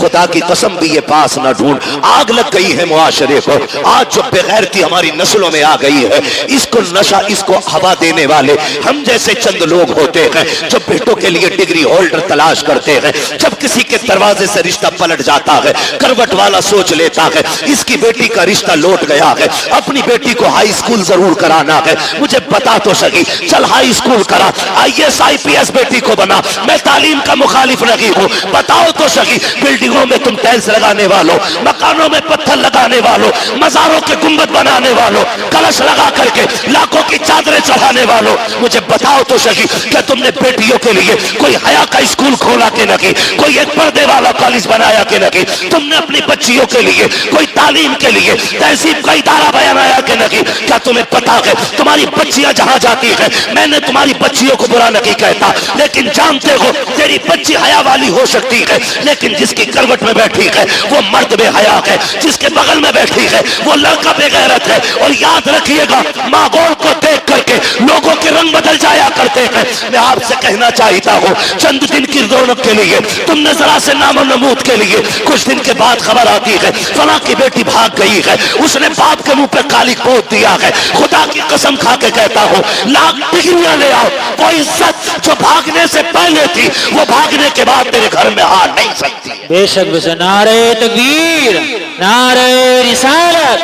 खुदा की कसम भी ये पास ना ढूंढ। आग लग गई है मुआशरे को। आज जो बेगैरती हमारी नस्लों में आ गई है, इसको नशा, इसको हवा देने वाले हम जैसे चंद लोग होते हैं जो बेटों के लिए डिग्री होल्डर तलाश करते हैं। जब किसी के दरवाजे से रिश्ता पलट जाता है, करवट वाला सोच लेता है इसकी बेटी का रिश्ता लौट गया है, अपनी बेटी को हाई स्कूल जरूर कराना है। मुझे बता तो सही, चल हाई स्कूल करा, IAS IPS बेटी को बना। मैं तालीम का मुखालिफ नहीं हूँ, बताओ तो सही। बिल्डिंगों में तुम टाइल्स लगाने वालों, मकानों में पत्थर लगाने वालों, मजारों के गुंबद बनाने वालों, कलश लगा करके लाखों की चादरें चढ़ाने वालों, मुझे बताओ तो सही, क्या तुमने बेटियों के लिए कोई हया का स्कूल खोला के नहीं, कोई एक पर्दे वाला कॉलेज बनाया के नहीं? तुमने अपनी बच्चियों के लिए कोई तालीम के लिए तहजीब का इदारा बनाया के नहीं? क्या तुम्हें पता है तुम्हारी बच्चियां जहां जाती है, मैंने तुम्हारी बच्चियों को बुरा नहीं कहता, लेकिन जानते हो तेरी बच्ची हया वाली हो सकती है, लेकिन जिसकी करवट में बैठी है वो मर्द बेहया है, जिसके बगल में बैठी है वो लड़का बेगैरत है। और याद रखिएगा, माहौल को देख करके लोगों के रंग बदल जाया करते हैं। मैं आपसे कहना चाहता हूँ, चंद दिन की रौनक के लिए तुमने जरा से नामो नमूद के लिए कुछ दिन के बाद खबर आती है फला की बेटी भाग गई है, उसने बाप के मुंह पे काली पोत दिया है। खुदा की कसम खा के कहता हूँ, लाख डिग्रियां ले आओ, वो इज्जत जो भागने से पहले थी वो भागने के बाद तेरे घर में आ नहीं सकती। बेशक नारे तकबीर, नारे रिसालत,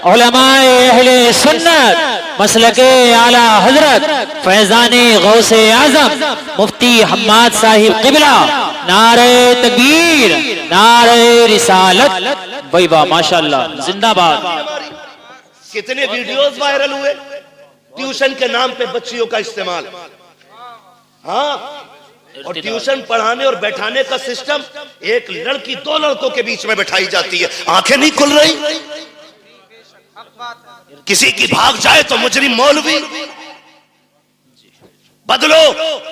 उलमाए अहले सुन्नत, मसलके आला हजरत फैजाने गौसे आजम मुफ्ती हम्माद साहिब किबला, नारे तकबीर, नारे रिसालत। भाई वाह, माशाअल्लाह, जिंदाबाद। कितने वीडियोस वायरल हुए ट्यूशन के नाम पे बच्चियों का इस्तेमाल। हाँ, और ट्यूशन पढ़ाने और बैठाने का सिस्टम, एक लड़की दो लड़कों के बीच में बैठाई जाती है, आंखें नहीं खुल रही। किसी की भाग जाए तो मुजरिम मौलवी। बदलो,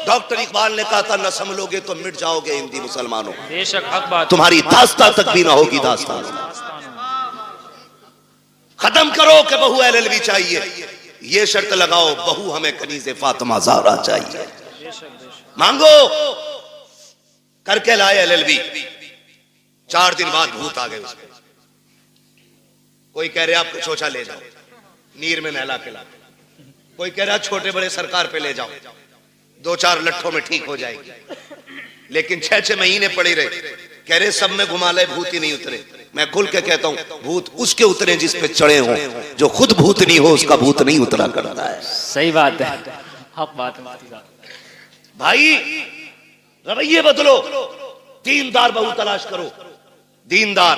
डॉक्टर इकबाल ने कहा था, न संभलोगे तो मिट जाओगे हिंदी मुसलमानों। बेशक हक बात। तुम्हारी दास्तां तक भी ना होगी दास्तां। खत्म करो कि बहू LLB चाहिए, ये शर्त लगाओ बहू हमें कनीज़े फातिमा ज़हरा चाहिए। मांगो, करके लाए LLB, 4 दिन बाद भूत आ गए उसके। कोई कह रहे आपको चोचा ले जाओ, नीर में नहला के ला। कोई कह रहा छोटे बड़े सरकार पे ले जाओ, 2-4 लट्ठों में ठीक हो जाएगी। लेकिन 6-6 महीने पड़े रहे, कह रहे सब में घुमा ले, भूत ही नहीं उतरे। मैं खुल के कहता हूं, भूत उसके उतरे जिस पे चढ़े हों, जो खुद भूत नहीं हो उसका भूत नहीं उतरा करता है। सही बात है, हक बात है भाई। रवैये बदलो, दीनदार बहू तलाश करो, दीनदार।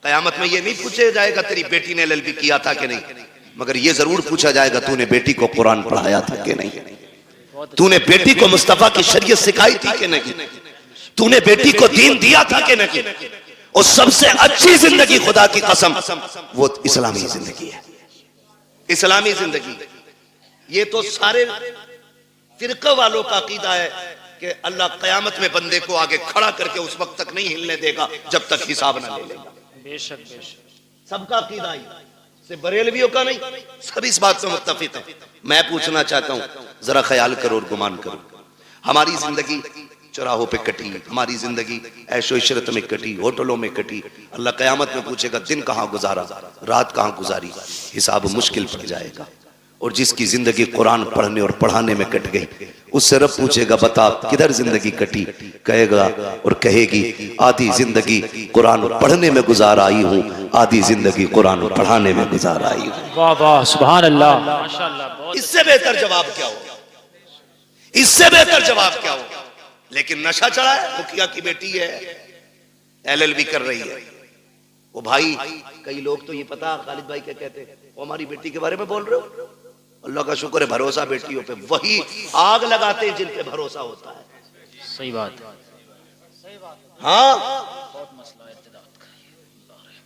कयामत में ये नहीं पूछा जाएगा तेरी बेटी ने LLB किया था कि नहीं, मगर ये जरूर पूछा जाएगा तूने बेटी को कुरान पढ़ाया था कि नहीं, तूने बेटी को मुस्तफा की शरीयत सिखाई थी कि नहीं, तूने बेटी को दीन दिया था कि नहीं। और सबसे अच्छी जिंदगी, खुदा की कसम, वो इस्लामी जिंदगी है, इस्लामी जिंदगी। ये तो सारे फिरका वालों का अकीदा है कि अल्लाह कयामत में बंदे को आगे खड़ा करके उस वक्त तक नहीं हिलने देगा जब तक हिसाब ना ले लेगा। बेशक बेशक सबका अकीदा ही, सिर्फ बरेलवियों का नहीं, सब इस बात में मुत्तफिक है। मैं पूछना चाहता हूं, जरा ख्याल करो और गुमान करो, हमारी जिंदगी चौराहों पे कटी, हमारी जिंदगी ऐशो इशरत में कटी, होटलों में कटी। अल्लाह कयामत में पूछेगा दिन कहां गुजारा, रात कहां गुजारी, हिसाब मुश्किल पड़ जाएगा। और जिसकी जिंदगी कुरान पढ़ने और पढ़ाने में कट गई, उससे रब पूछेगा बता किधर जिंदगी कटी, कहेगा और कहेगी आधी जिंदगी कुरान पढ़ने में गुजार आई हूँ, आधी जिंदगी कुरान पढ़ाने में गुजार आई हूँ। वाह वाह, सुभान अल्लाह, माशाअल्लाह। इससे बेहतर जवाब क्या होगा, इससे बेहतर जवाब क्या होगा। लेकिन नशा चढ़ा है, मुखिया की बेटी है, LLB कर रही है। वो भाई, कई लोग तो ये पता खालिद भाई क्या कहते हैं, वो हमारी बेटी के बारे में बोल रहे हो, अल्लाह का शुक्र है भरोसा बेटियों पे, वही आग लगाते हैं जिन पे भरोसा होता है। सही बात है, हाँ,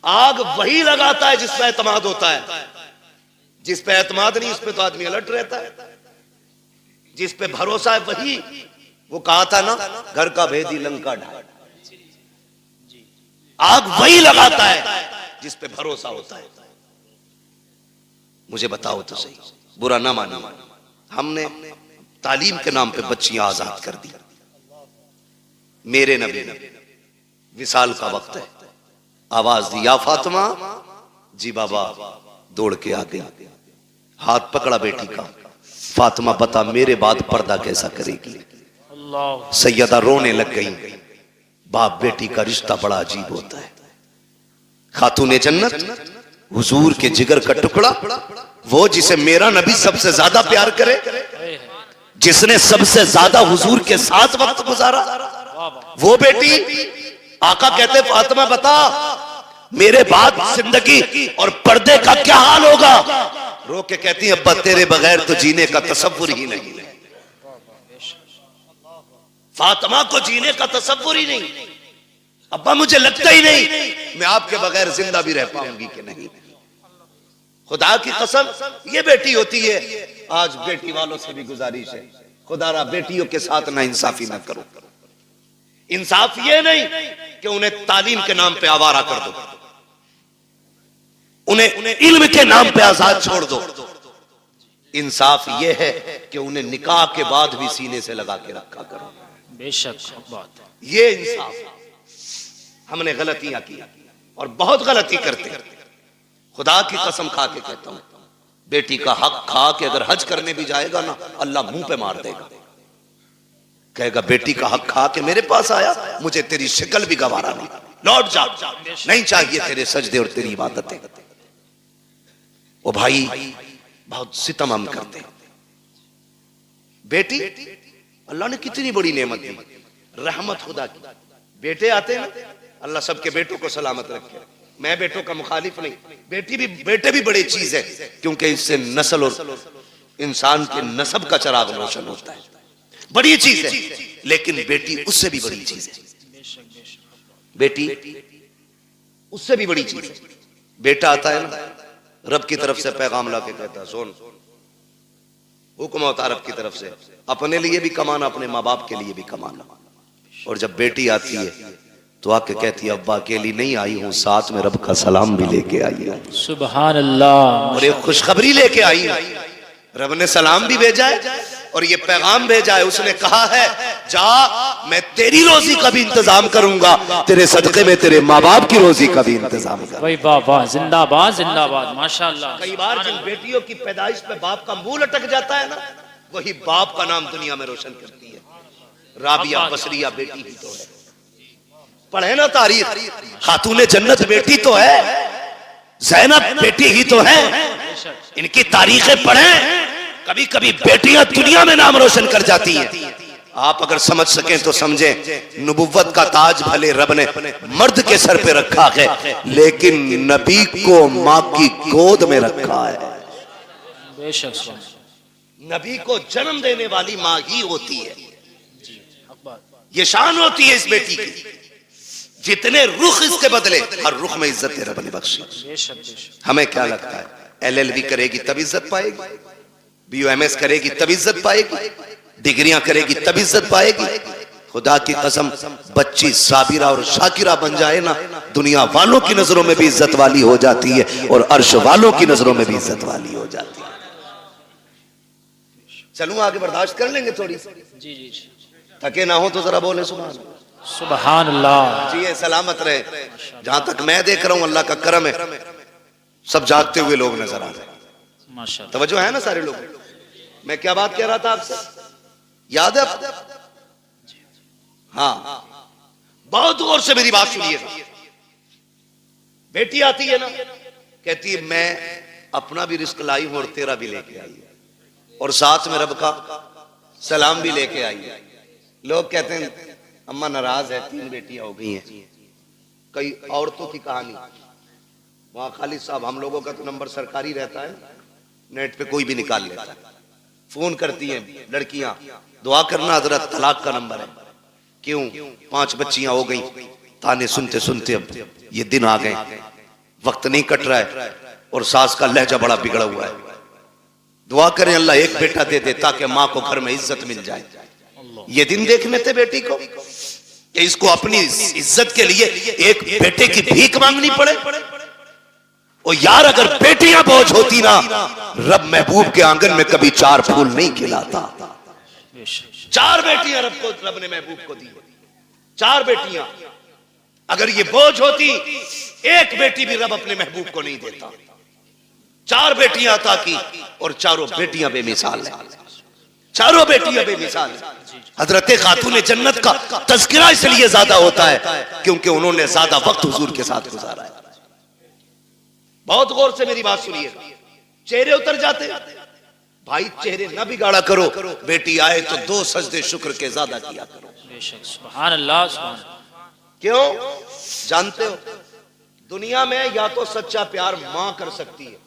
आग वही लगाता है जिस पे एतमाद होता है, जिस पे एतमाद नहीं उस पे तो आदमी अलर्ट रहता है। जिस पे भरोसा है वही, वो कहा था ना, घर का भेदी लंका ढाल। आग वही लगाता है जिस पे भरोसा होता है। मुझे बताओ तो सही, बुरा ना मानो, हमने तालीम के नाम पे बच्चियां आजाद कर दी। मेरे नबी विसाल का वक्त है। आवाज दी, या फातिमा। जी बाबा। दौड़ के आ गई, हाथ पकड़ा बेटी का। फातिमा बता मेरे बाद पर्दा कैसा करेगी? अल्लाह। सैयदा रोने लग गई। बाप बेटी का रिश्ता बड़ा अजीब होता है। खातूने जन्नत, हुजूर के जिगर का टुकड़ा, वो जिसे मेरा नबी सबसे ज्यादा प्यार करे, जिसने सबसे ज्यादा हुजूर के साथ वक्त गुजारा, वो बेटी। आका कहते फातिमा बता मेरे बाद जिंदगी और पर्दे का क्या हाल होगा? रो के कहती है अब्बा तेरे बगैर तो जीने का तसव्वुर ही नहीं। फातिमा को जीने का तसव्वुर ही नहीं। अब्बा मुझे लगता ही नहीं मैं आपके बगैर जिंदा भी रह पाऊंगी कि नहीं। खुदा की कसम ये बेटी होती है। आज बेटी वालों से भी गुजारिश है, खुदारा बेटियों के साथ ना इंसाफी ना करो। इंसाफ ये नहीं कि उन्हें तालीम के नाम पे आवारा कर दो, उन्हें इल्म के नाम पे आजाद छोड़ दो। इंसाफ ये है कि उन्हें निकाह के बाद भी सीने से लगा के रखा करो। बेशक बात है। ये इंसाफ। हमने गलतियां की और बहुत गलती करते हैं। खुदा की कसम खा के कहता हूं, बेटी का हक खा के अगर हज करने भी जाएगा ना, अल्लाह मुंह पे मार देगा। कहेगा बेटी का हक खा के मेरे पास आया, मुझे तेरी शक्ल भी गवारा नहीं, लौट जा, नहीं चाहिए तेरे सजदे और तेरी इबादतें। ओ भाई बहुत सितम हम करते हैं। बेटी अल्लाह ने कितनी बड़ी नेमत दी, रहमत खुदा की। बेटे आते हैं, अल्लाह सबके बेटों को सलामत रखे। मैं बेटों का मुखालिफ नहीं, बेटे भी बड़ी चीज है, क्योंकि इससे नस्ल और इंसान के नसब का चराग रोशन होता है। बड़ी चीज है, लेकिन बेटी उससे भी बड़ी चीज है। बेटी उससे भी बड़ी चीज है। बेटा आता है ना, रब की तरफ से पैगाम ला के कहता है सुन, हुक्म होता रब की तरफ से, अपने लिए भी कमाना, अपने माँ बाप के लिए भी कमाना। और जब बेटी आती है तो आके कहती है अब्बा अकेली नहीं आई हूं, साथ में रब का सलाम भी लेके आई हूं। सुभान अल्लाह। और एक खुशखबरी लेके आई हूं। रब ने सलाम भी भेजा है और ये पैगाम भेजा है। उसने कहा है जा, मैं तेरी रोजी का भी इंतजाम करूंगा, तेरे सदके में तेरे माँ बाप की रोजी का भी इंतजाम करूंगा। वही बाबा, जिंदाबाद जिंदाबाद, माशाअल्लाह। कई बार जिन बेटियों की पैदाइश पे बाप का मुंह लटक जाता है ना, वही बाप का नाम दुनिया में रोशन करती है। राबिया बसरिया बेटी ही तो है। पढ़े ना तारीख, खातूने जन्नत बेटी तो है, ज़ैनब बेटी ही तो है। इनकी तारीखें पढ़ें, कभी कभी बेटियां दुनिया में नाम रोशन कर जाती हैं। आप अगर समझ सकें तो समझें। नबुव्वत का ताज भले रब ने मर्द के सर पे रखा है, लेकिन नबी को माँ की गोद में रखा है। बेशक नबी को जन्म देने वाली माँ ही होती है। ये शान होती है इस बेटी की। जितने रुख इसके बदले, हर रुख में इज्जत रब ने बख्शी। हमें क्या लगता है LLB करेगी तब इज्जत पाएगी, BUMS करेगी तब इज्जत पाएगी, डिग्रियां करेगी तब इज्जत पाएगी। खुदा की कसम बच्ची साबिरा और शाकिरा बन जाए ना, दुनिया वालों की नजरों में भी इज्जत वाली हो जाती है और अर्श वालों की नजरों में भी इज्जत वाली हो जाती है। चलूं आगे, बर्दाश्त कर लेंगे थोड़ी। जी जी जी। थके ना हो तो जरा बोले सुभान सुभान अल्लाह। जी सलामत रहे। जहां तक मैं देख रहा हूं अल्लाह का करम है, सब जागते हुए लोग नजर आ रहे हैं। माशाअल्लाह, तवज्जो है ना सारे लोग। मैं क्या बात कह रहा था आपसे, याद है आपको? हाँ, बहुत गौर से मेरी बात सुनिएगा। बेटी आती है ना, कहती है मैं अपना भी रिस्क लाई हूं और तेरा भी लेके आई है, और साथ में रब का सलाम भी लेके आई है। लोग कहते हैं अम्मा नाराज है, 3 बेटियां हो गई हैं। कई औरतों की कहानी, वहां खालिद साहब हम लोगों का तो नंबर सरकारी रहता है, नेट पे कोई भी निकाल लेता है। फोन करती हैं लड़कियां, दुआ करना हजरत, तलाक का नंबर है। क्यों? 5 बच्चियां हो गई। ताने सुनते सुनते अब ये दिन आ गए, वक्त नहीं कट रहा है और सास का लहजा बड़ा बिगड़ा हुआ है। दुआ करें अल्लाह एक बेटा दे दे ताकि माँ को घर में इज्जत मिल जाए। ये दिन देखने थे बेटी को कि इसको अपनी इज्जत के लिए एक बेटे की भीख मांगनी पड़े। और यार अगर बेटियां बोझ होती ना, रब महबूब के आंगन में कभी 4 फूल नहीं खिलाता। 4 बेटियां रब ने महबूब को दी, 4 बेटियां। अगर ये बोझ होती, एक बेटी भी रब अपने महबूब को नहीं देता। 4 बेटियां अता की और चारों बेटियां बेमिसाल हैं, चारों बेटियां बेमिसाल हैं। हजरत खातून जन्नत का तज़किरा इसलिए ज्यादा होता है क्योंकि उन्होंने ज्यादा वक्त हुजूर के साथ गुजारा है। बहुत गौर से मेरी बात सुनिए, चेहरे उतर जाते भाई, चेहरे ना बिगाड़ा करो। बेटी आए तो 2 सजदे शुक्र के ज्यादा किया करो। बेशक, सुभान अल्लाह, सुभान। क्यों? जानते हो दुनिया में या तो सच्चा प्यार मां कर सकती है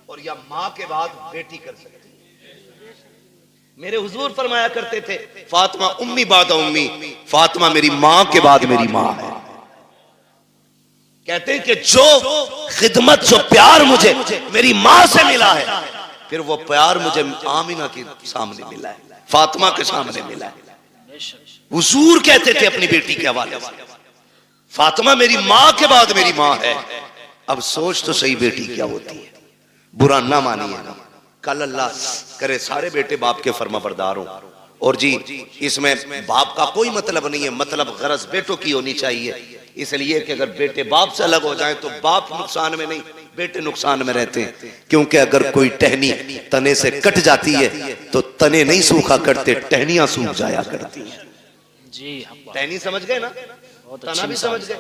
और या मां के बाद बेटी कर सकती है। मेरे हुजूर फरमाया करते थे, फातिमा उम्मी बाद उम्मी, फातिमा मेरी मां के बाद मेरी मां है। कहते हैं कि जो खिदमत, जो प्यार मुझे मेरी मां से मिला है, फिर वो प्यार मुझे आमिना के सामने मिला है, फातिमा के सामने मिला है। हुजूर कहते थे अपनी बेटी के हवाले से, फातिमा मेरी मां के बाद मेरी मां है। अब सोच तो सही, बेटी क्या होती है। बुरा ना मानिए ना, कल अल्लाह करे सारे बेटे बाप के फर्माबरदार हो। और जी इसमें बाप का कोई मतलब नहीं है, मतलब गरज बेटों की होनी चाहिए। इसलिए कि अगर बेटे बाप से अलग हो जाए तो बाप नुकसान में नहीं, बेटे नुकसान में रहते हैं। क्योंकि अगर कोई टहनी तने से कट जाती है तो तने नहीं सूखा करते, टहनियां सूख जाया करती हैं। जी, टहनी समझ गए ना, तना भी समझ गए,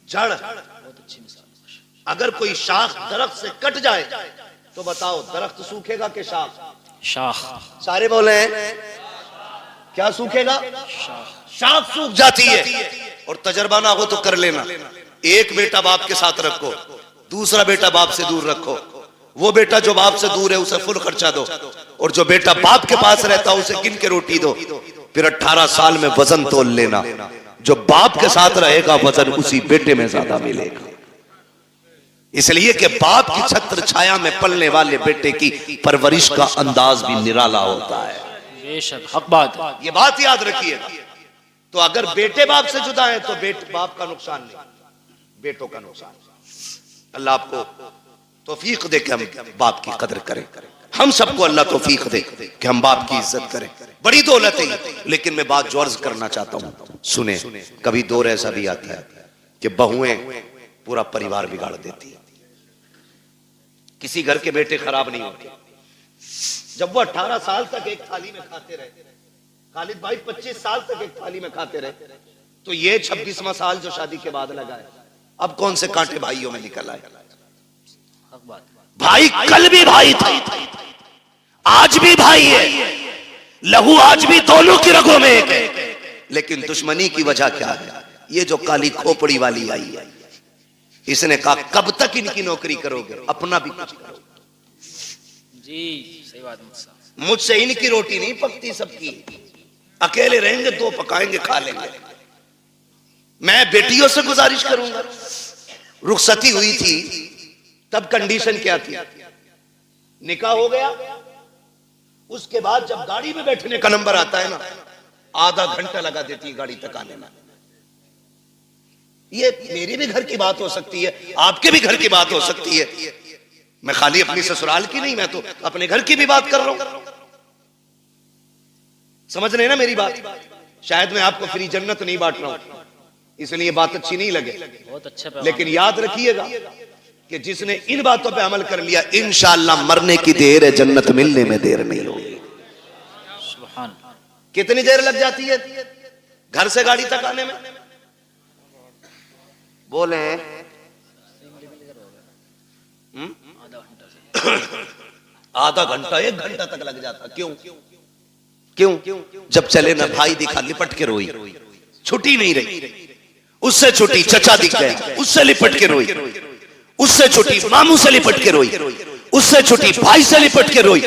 जड़। अगर कोई शाख दरख्त से कट जाए तो बताओ दरख्त सूखेगा कि शाख? शाख। सारे बोले हैं क्या सूखेगा? शाख सूख जाती है। और तजर्बा ना हो तो कर लेना, एक बेटा बाप के साथ रखो, दूसरा बेटा बाप से दूर रखो। वो बेटा जो बाप से दूर है उसे फुल खर्चा दो, और जो बेटा बाप के पास रहता है उसे गिन के रोटी दो। फिर 18 साल में वजन तोल लेना, जो बाप के साथ रहेगा वजन उसी बेटे में ज्यादा मिलेगा। इसलिए कि बाप की छत्र छाया में पलने वाले बेटे की परवरिश का अंदाज भी निराला होता है। बेशक, हक बात, ये बात याद रखिएगा। तो अगर बेटे बाप से जुदा है तो बाप का नुकसान नहीं, बेटों का नुकसान। अल्लाह आपको तौफीक दे कि हम बाप की कदर करें। हम सबको अल्लाह तौफीक दे कि हम बाप की इज्जत करें। बड़ी दौलत है। लेकिन मैं बात जो अर्ज करना चाहता हूं, सुने, कभी दौर ऐसा भी आता है कि बहुएं पूरा परिवार बिगाड़ देती है। किसी घर के बेटे खराब नहीं होते। जब वो 18 साल तक एक थाली में खाते रहे, खालिद भाई 25 साल तक एक थाली में खाते रहे, तो ये 26वां साल जो शादी के बाद लगा है, अब कौन से कांटे भाइयों में निकल आए। भाई कल भी भाई था, आज भी भाई है, लहू आज भी दोनों की रगों में एक है। लेकिन दुश्मनी की वजह क्या है? ये जो काली खोपड़ी वाली आई है, इसने कहा कब तक इनकी नौकरी करोगे, अपना भी कुछ करो। जी सही बात, मुझसे इनकी रोटी नहीं पकती, सबकी। अकेले रहेंगे 2 पकाएंगे, खा लेंगे। मैं बेटियों से गुजारिश करूंगा। रुखसती हुई थी तब कंडीशन क्या थी? निकाह हो गया, उसके बाद जब गाड़ी में बैठने का नंबर आता है ना, आधा घंटा लगा देती है गाड़ी तक आने में। ये मेरी भी घर की बात हो सकती है, आपके भी घर की बात हो सकती है। मैं खाली अपनी ससुराल की नहीं, मैं तो अपने घर की भी बात कर रहा हूं। समझ रहे हैं ना मेरी बात? शायद मैं आपको फ्री जन्नत नहीं बांट रहा हूं, इसलिए बात अच्छी नहीं लगे। बहुत अच्छा। लेकिन याद रखिएगा कि जिसने इन बातों पे अमल कर लिया, इंशाअल्लाह मरने की देर है, जन्नत मिलने में देर नहीं होगी। सुभान। कितनी देर लग जाती है घर से गाड़ी तक आने में? बोले आधा घंटा 1 घंटा तक लग जाता। क्यों? क्यों? जब चले ना भाई दिखा, लिपट के रोई, छुट्टी नहीं रही। उससे छुट्टी चचा दिख गया, उससे लिपट के रोई। उससे छुट्टी मामू से लिपट के रोई, उससे छुट्टी भाई से लिपट के रोई।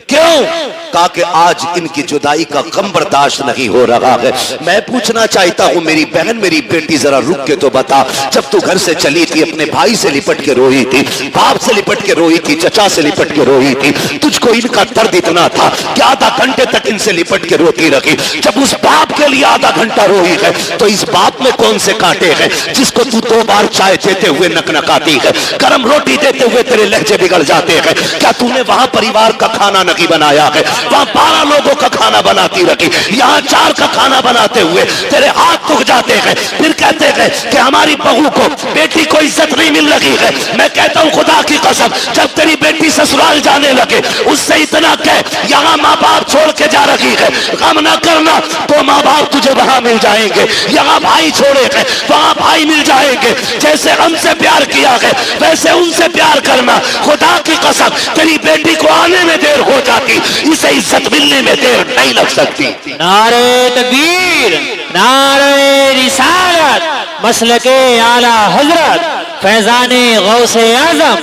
क्यों? कहा कि आज इनकी जुदाई का गम बर्दाश्त नहीं हो रहा है। मैं पूछना चाहता हूं मेरी बहन, मेरी बेटी, जरा रुक के तो बता, जब तू घर से चली थी अपने भाई से लिपट के रोई थी, बाप से लिपट के रोई थी, चचा से लिपट के रोई थी, तुझको इनका दर्द इतना था कि आधा घंटे तक इनसे लिपट के रोती रही। जब उस बाप के लिए आधा घंटा रोई है तो इस बाप में कौन से कांटे हैं जिसको तू 2 बार चाय देते हुए नकनकाती है, गर्म रोटी देते हुए तेरे लहजे बिगड़ जाते हैं? क्या तूने वहां परिवार का खाना नहीं बनाया है? वहां 12 लोगों का खाना बनाती रखी, यहाँ 4 का खाना बनाते हुए तेरे हाथ दुख जाते हैं। फिर कहते हैं कि हमारी बहू को, बेटी को इज्जत नहीं मिल रही है। मैं कहता हूं खुदा की कसम, जब तेरी बेटी ससुराल जाने लगे उससे इतना कह, यहाँ माँ बाप छोड़ के जा रही है, गम ना करना, तो माँ बाप तुझे वहां मिल जाएंगे। यहाँ भाई छोड़े हैं, वहां भाई मिल जाएंगे। जैसे हमसे प्यार किया है वैसे उनसे प्यार करना। खुदा की कसम, तेरी बेटी को आने में देर हो जाती, इसे इज्जत मिलने में देर नहीं लग सकती। नारे तकबीर, नारे रिसालत, मसलके आला हजरत, फैजाने गौसे आजम,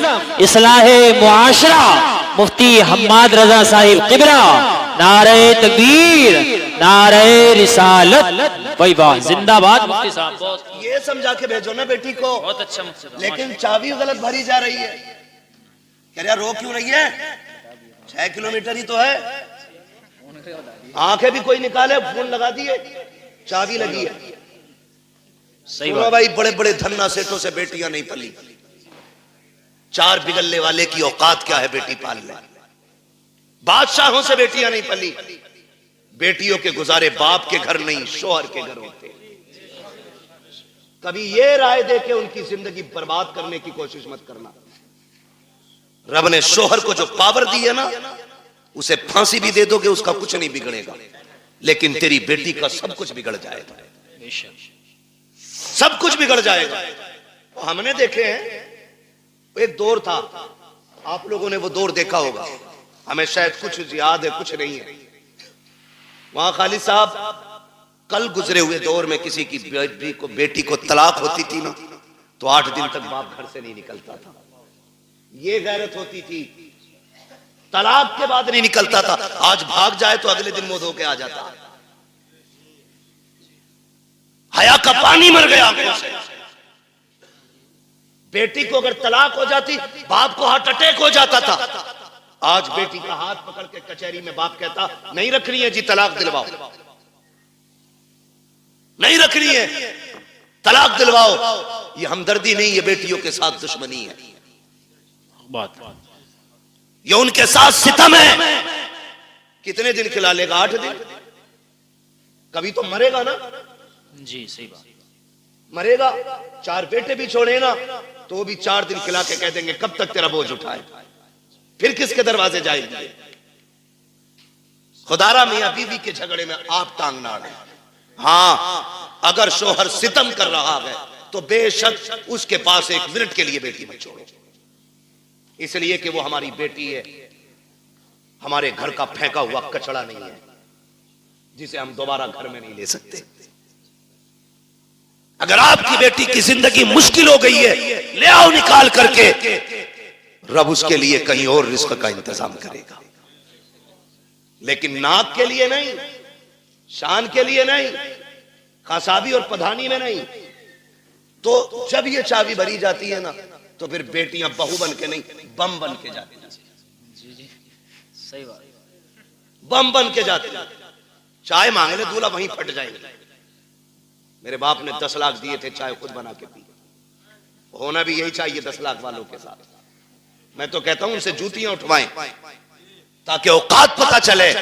इस्लाहे मुआशरा, मुफ्ती हम्माद रजा साहिब किबरा। नारे तकबीर, नारे रिसालत, वही बात, जिंदाबाद मुफ्ती साहब। बहुत ये समझा के भेजो ना बेटी को। बहुत अच्छा मुफ्ती साहब। लेकिन चाबी गलत भरी जा रही है। कह रहा रो क्यों रही है? 6 किलोमीटर ही तो है। आंखें भी कोई निकाले, फोन लगा दिए, चाबी लगी है। सही बात भाई, बड़े बड़े धन्ना सेठों से बेटियां नहीं पली। 4 बिगलने वाले की औकात क्या है बेटी पालने? बादशाहों से बेटियां नहीं पली। बेटियों के गुजारे बाप के घर नहीं, शोहर के घर होते। कभी ये राय दे के उनकी जिंदगी बर्बाद करने की कोशिश मत करना। रब ने शोहर को जो पावर दी है ना, उसे फांसी भी दे दोगे उसका कुछ नहीं बिगड़ेगा, लेकिन तेरी बेटी का सब कुछ बिगड़ जाएगा। सब कुछ बिगड़ जाएगा। तो हमने देखे हैं, एक दौर था, आप लोगों ने वो दौर देखा होगा, हमें शायद कुछ याद है कुछ नहीं है। वहां खालिद साहब, कल गुजरे हुए दौर में किसी की बेटी को तलाक होती थी ना, तो 8 दिन तक बाप घर से नहीं निकलता था। ये गैरत होती थी, तलाक के बाद नहीं निकलता था। आज भाग जाए तो अगले दिन मुंह धो के आ जाता। हया का पानी मर गया आंखों से। बेटी को अगर तलाक हो जाती, बाप को हार्ट अटैक हो जाता था। आज बेटी का हाथ पकड़ के कचहरी में बाप कहता, नहीं रख रही है जी, तलाक दिलवाओ, नहीं रख रही है, तलाक दिलवाओ। ये हमदर्दी नहीं, ये बेटियों के साथ दुश्मनी है। बात, ये उनके साथ सितम है। कितने दिन खिला लेगा? 8 दिन। कभी तो मरेगा ना जी, सही बात। मरेगा। 4 बेटे भी छोड़े ना, तो भी 4 दिन खिला के कह देंगे कब तक तेरा बोझ उठाए, फिर किसके दरवाजे जाएंगे? खुदारा मियां बीवी के झगड़े में आप टांग ना अड़े। हाँ, अगर शोहर सितम कर रहा है तो बेशक उसके पास 1 मिनट के लिए बेटी मत छोड़ो, इसलिए कि वो हमारी बेटी है, हमारे घर का फेंका हुआ कचड़ा नहीं है जिसे हम दोबारा घर में नहीं ले सकते। अगर आपकी बेटी की जिंदगी मुश्किल हो गई है, ले आओ निकाल करके, रब उसके लिए कहीं और रिस्क का इंतजाम करेगा, लेकिन नाक के लिए नहीं, शान के लिए नहीं, कासाबी और पधानी में नहीं। तो जब ये चाबी भरी जाती है ना, तो फिर बेटियां बहू बन के नहीं, बम बन के जाती हैं। जी जी, सही बात। बम बन के जाती हैं। चाय मांग ले दूल्हा, वहीं फट जाएंगे। मेरे बाप ने 10 लाख दिए थे, चाय खुद बना के पी। होना भी यही चाहिए 10 लाख वालों के साथ। मैं तो कहता हूं उनसे जूतियां उठवाएं, ताकि औकात पता चले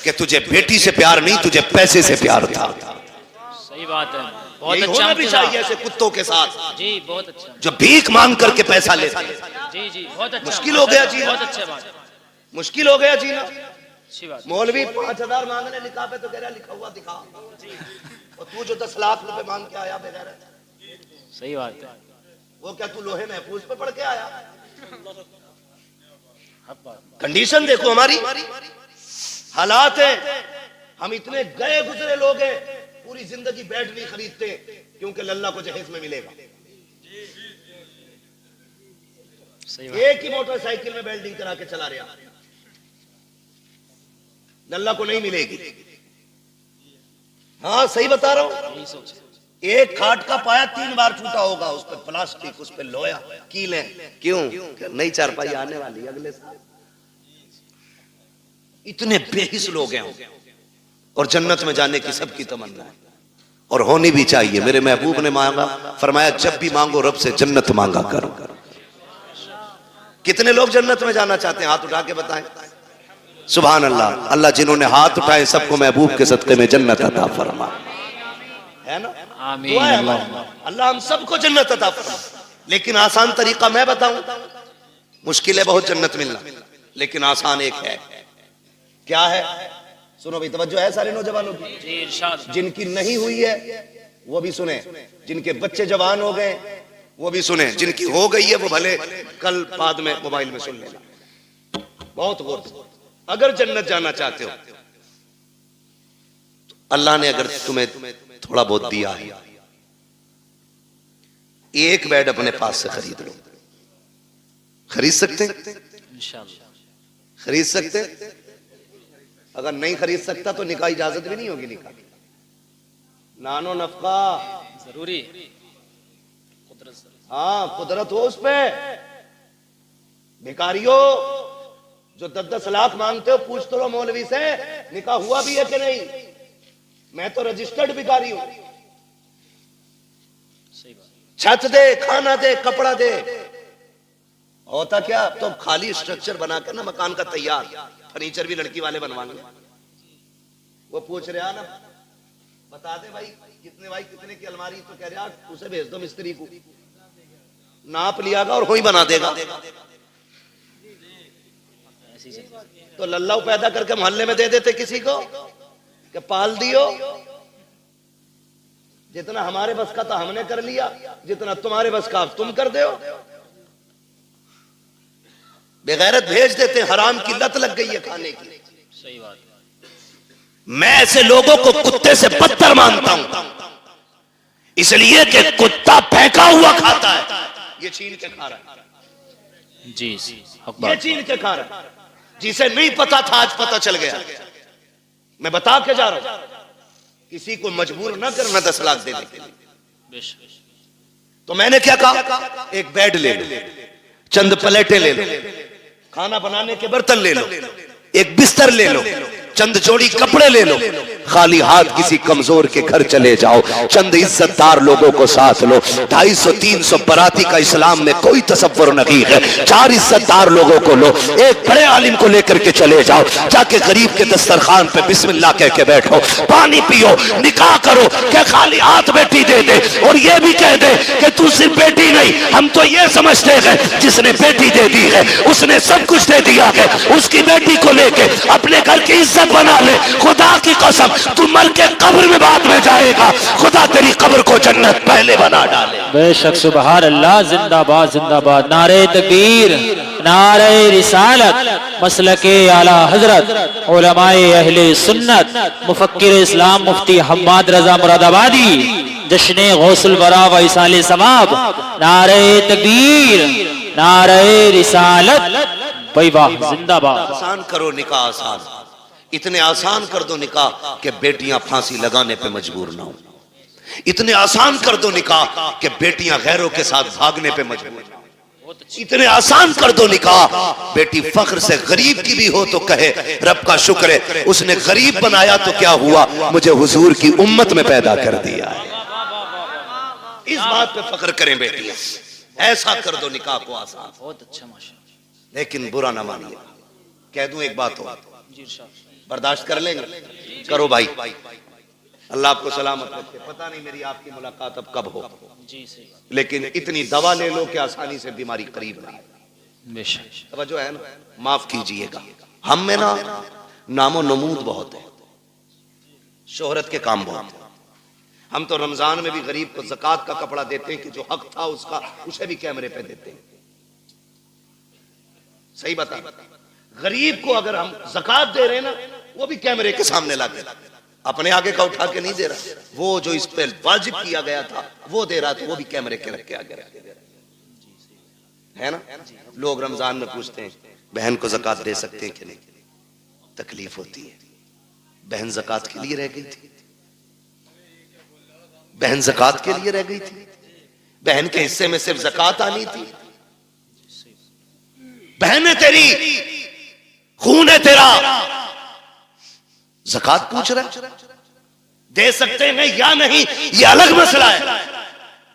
कि तुझे बेटी से प्यार नहीं, तुझे पैसे से प्यार था। सही बात है, बहुत अच्छा होना भी चाहिए ऐसे कुत्तों के साथ जी, बहुत अच्छा। जो भीख मांग करके पैसा लेते हैं। जी जी, बहुत अच्छा। मुश्किल हो गया जीना, बहुत अच्छा बात, मुश्किल हो गया जीना। अच्छी बात। मौलवी 5000 मांगने निकाह पे तो कह रहा लिखा हुआ दिखा, और तू जो 10 लाख रुपए मांग के आया बेगैर, सही बात है। वो क्या तू लोहे महफूज पे पढ़ के आया? हक बात। कंडीशन देखो हमारी, हालात है। हम इतने गए गुजरे लोग हैं, पूरी जिंदगी बेड नहीं खरीदते क्योंकि लल्ला को जहेज में मिलेगा। सही बात। एक ही मोटरसाइकिल में वेल्डिंग करा के चला रहा, लल्ला को नहीं मिलेगी। हाँ सही बता रहा हूं। यही सोच। एक खाट का पाया 3 बार टूटा होगा, उस पर प्लास्टिक, उस पर लोहा, कीलें। क्यों? नई चारपाई आने वाली अगले साल। इतने बेहिस लोग हैं, और जन्नत में जाने की सबकी तमन्ना है, और होनी भी चाहिए। मेरे महबूब ने मांगा, फरमाया जब भी मांगो रब से जन्नत मांगा करो। कितने लोग जन्नत में जाना चाहते हैं? हाथ उठा के बताएं। सुभान अल्लाह। अल्लाह जिन्होंने हाथ उठाए सबको महबूब के सदक़े में जन्नत अता फरमा, है ना? आमीन। दुआ है हमारी, अल्लाह हम सबको जन्नत अता फरमा। लेकिन आसान तरीका मैं बताऊं, मुश्किल है बहुत जन्नत मिलना, लेकिन आसान एक है। क्या है? सुनो भाई, तवज्जो है सारे नौजवानों की। जी इरशाद। जिनकी नहीं हुई है वो भी सुने, जिनके बच्चे जवान हो गए वो भी सुने, जिनकी हो गई है वो भले कल बाद में मोबाइल में सुन लेना। बहुत गौर से, अगर जन्नत जाना चाहते हो तो अल्लाह ने अगर तुम्हें थोड़ा बहुत दिया है, एक बेड अपने पास से खरीद लो। खरीद सकते? इंशाअल्लाह खरीद सकते? अगर नहीं खरीद सकता तो निकाह इजाजत भी नहीं होगी। निकाह नानो नफका जरूरी है। हाँ, कुदरत हो उस पे। भिखारियों जो 10-10 लाख मांगते हो, पूछ तो लो मौलवी से निकाह हुआ भी है कि नहीं। मैं तो रजिस्टर्ड भिखारी हूं। सही बात। छत दे, खाना दे, कपड़ा दे, होता क्या? तो खाली स्ट्रक्चर बनाकर ना मकान का तैयार, फर्नीचर भी लड़की वाले बनवाएंगे। वो पूछ रहा ना, बता दे भाई कितने, भाई कितने की अलमारी, तो कह रहा उसे भेज दो मिस्त्री को, नाप लियागा और वही बना देगा। तो लल्लाऊ पैदा करके मोहल्ले में दे देते किसी को कि पाल दियो। जितना हमारे बस का था हमने कर लिया, जितना तुम्हारे बस का तुम कर दो। बेगैरत भेज देते, हराम की लत लग गई है खाने की। सही बात। मैं ऐसे लोगों को कुत्ते से बदतर मानता हूं, इसलिए कि कुत्ता फेंका हुआ खाता है, ये छीन के खा रहा है। जी ये छीन के खा रहा है। जिसे नहीं पता था आज पता चल गया। मैं बता के जा रहा हूं, किसी को मजबूर ना करना 10 लाख देने के लिए। तो मैंने क्या कहा, एक बेड ले लो, चंद प्लेटें ले लो, खाना बनाने के बर्तन ले लो, एक बिस्तर ले लो, चंद जोड़ी कपड़े ले लो, खाली हाथ किसी कमजोर के घर चले जाओ, चंद इज्जतदार लोगों को साथ लो। 250-300 बराती का इस्लाम में कोई तसव्वुर नहीं है। 4 इज्जतदार लोगों को लो, एक बड़े आलिम को लेकर के चले जाओ, जाके गरीब के दस्तरखान पे बिस्मिल्लाह कह के बैठो, पानी पियो, निकाह करो। क्या खाली हाथ बेटी दे दे और ये भी कह दे कि तू सिर्फ बेटी नहीं, हम तो ये समझते हैं जिसने बेटी दे दी है उसने सब कुछ दे दिया है। उसकी बेटी को लेके अपने घर की इज्जत बना ले। खुदा की कसम, तू मर के कब्र में बाद में जाएगा, खुदा तेरी कब्र को जन्नत पहले बना डाले। बेशक। सुभान अल्लाह। जिंदाबाद जिंदाबाद। नारे तकबीर, नारे रिसालत, मसलके आला हजरत, उलमाए अहले सुन्नत, मुफक्किर इस्लाम मुफ्ती हम्माद रजा मुरादाबादी, जश्ने गौसुल बरा व इसाले सवाब। नारे तकबीर, नारे रिसालत, भाई वाह, जिंदाबाद। आसान करो निकाह, आसान, इतने आसान कर दो निकाह कि बेटियां फांसी लगाने पे मजबूर ना हो। इतने आसान कर दो निकाह कि बेटियां गैरों के साथ भागने पे मजबूर ना हो। इतने आसान कर दो निकाह, बेटी फख्र से गरीब की भी हो तो कहे रब का शुक्र है उसने गरीब बनाया तो क्या हुआ, मुझे हुजूर की उम्मत में पैदा कर दिया है। इस बात पे फख्र करें बेटियां। ऐसा कर दो निकाह को आसान। बहुत अच्छा माशाअल्लाह। लेकिन बुरा ना मानिए, कह दूं एक बात हो, जी इरशाद। बर्दाश्त कर लेंगे? करो भाई, अल्लाह आपको सलामत रखे। पता नहीं मेरी आपकी मुलाकात अब कब हो, जी सही बात। लेकिन इतनी दवा ले लो कि आसानी से बीमारी करीब ना। बेशक। तवज्जो है ना? माफ कीजिएगा, हम में ना नामो नमूद बहुत है, शोहरत के काम बहुत है। हम तो रमजान में भी गरीब को ज़कात का कपड़ा देते हैं कि जो हक था उसका, उसे भी कैमरे पे देते हैं। सही बता, गरीब को अगर हम ज़कात दे रहे हैं ना, वो भी कैमरे के सामने लाके, अपने आगे का उठा के नहीं दे रहा। वो जो इस पे वाजिब किया गया था वो दे रहा, तो वो भी कैमरे के रख के आगे रख के दे रहा है ना। लोग रमजान में पूछते हैं बहन को ज़कात दे सकते हैं कि नहीं, तकलीफ होती है। बहन ज़कात के लिए रह गई थी, बहन ज़कात के लिए रह गई थी, बहन के हिस्से में सिर्फ ज़कात आनी थी। बहन है तेरी, खून है तेरा, ज़कात पूछ रहा, दे सकते हैं या नहीं ये अलग मसला है,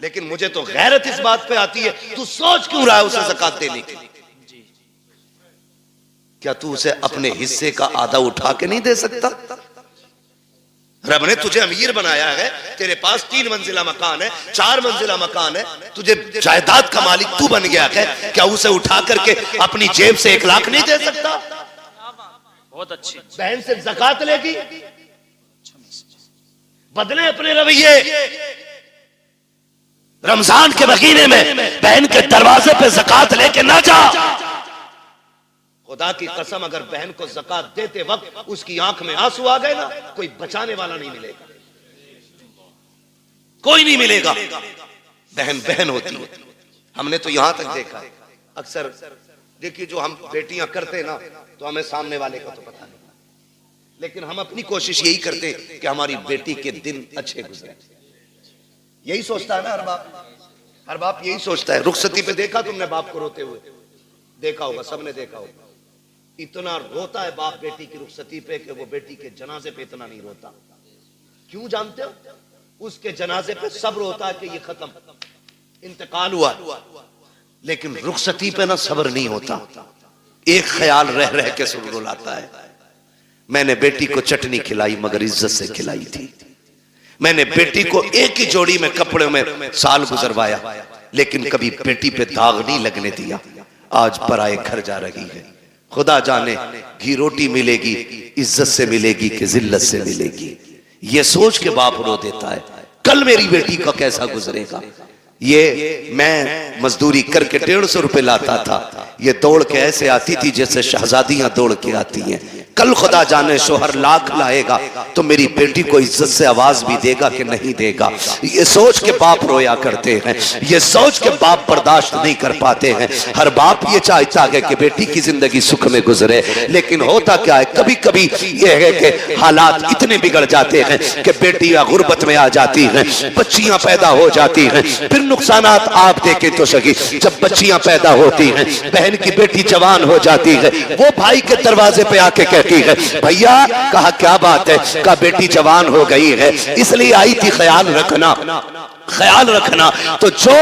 लेकिन मुझे तो गैरत इस बात पे आती है, तू सोच क्यों रहा है उसे ज़कात देने की। क्या तू उसे अपने हिस्से का आधा उठा के नहीं दे सकता? रब ने तुझे अमीर बनाया है, तेरे पास 3 मंजिला मकान है, 4 मंजिला मकान है, तुझे जायदाद का मालिक तू बन गया है, क्या उसे उठा करके अपनी जेब से 1 लाख नहीं दे सकता? बहुत अच्छी। बहन से ज़कात लेगी, बदले अपने रवैये। रमजान के महीने में बहन के दरवाजे पे ज़कात लेके ना जा। खुदा की कसम, अगर बहन को ज़कात देते वक्त उसकी आंख में आंसू आ गए ना, कोई बचाने वाला नहीं मिलेगा, कोई नहीं मिलेगा। बहन बहन होती है। हमने तो यहां तक देखा, अक्सर देखिए जो हम बेटियां करते ना, तो हमें सामने वाले का तो पता नहीं, लेकिन हम अपनी कोशिश यही करते कि हमारी बेटी के दिन अच्छे गुजरे। यही सोचता है ना हर बाप यही सोचता है। रुखसती पे देखा तुमने बाप को रोते हुए? देखा होगा, सबने देखा होगा। इतना रोता है बाप बेटी की रुखसती पे कि वो बेटी के जनाजे पे इतना नहीं रोता। क्यों जानते हो? उसके जनाजे पे सब रोता है कि ये खत्म, इंतकाल हुआ, लेकिन रुखसती पे ना सब्र नहीं होता। एक ख्याल रह रह के सुन रुलाता है, मैंने बेटी को चटनी खिलाई मगर इज्जत से खिलाई थी। मैंने बेटी को एक ही जोड़ी में कपड़े में साल गुजरवाया, लेकिन कभी बेटी पे दाग नहीं लगने दिया। आज पराए घर जा रही है, खुदा जाने घी रोटी मिलेगी, इज्जत से मिलेगी कि जिल्लत से मिलेगी। ये सोच के बाप रो देता है, कल मेरी बेटी का कैसा गुजरेगा। ये मैं मजदूरी करके 150 रुपए लाता था, ये दौड़ के ऐसे आती थी जैसे शहजादियां दौड़ के आती हैं। कल खुदा जाने शोहर लाख लाएगा तो मेरी बेटी को इज्जत से आवाज भी देगा कि नहीं देगा। ये सोच के बाप रोया करते हैं, ये सोच के बाप बर्दाश्त नहीं कर पाते हैं। हर बाप ये चाहता है कि बेटी की जिंदगी सुख में गुजरे, लेकिन होता क्या है, कभी कभी ये है कि हालात इतने बिगड़ जाते हैं कि बेटियां गुर्बत में आ जाती हैं, बच्चियां पैदा हो जाती हैं। फिर नुकसानात आप देखें तो सही, जब बच्चियां पैदा होती हैं, बहन की बेटी जवान हो जाती है, वो भाई के दरवाजे पे आके कहती है, भैया, कहा क्या बात है? कहा बेटी जवान हो गई है इसलिए आई थी, ख्याल रखना, ख्याल रखना। तो जो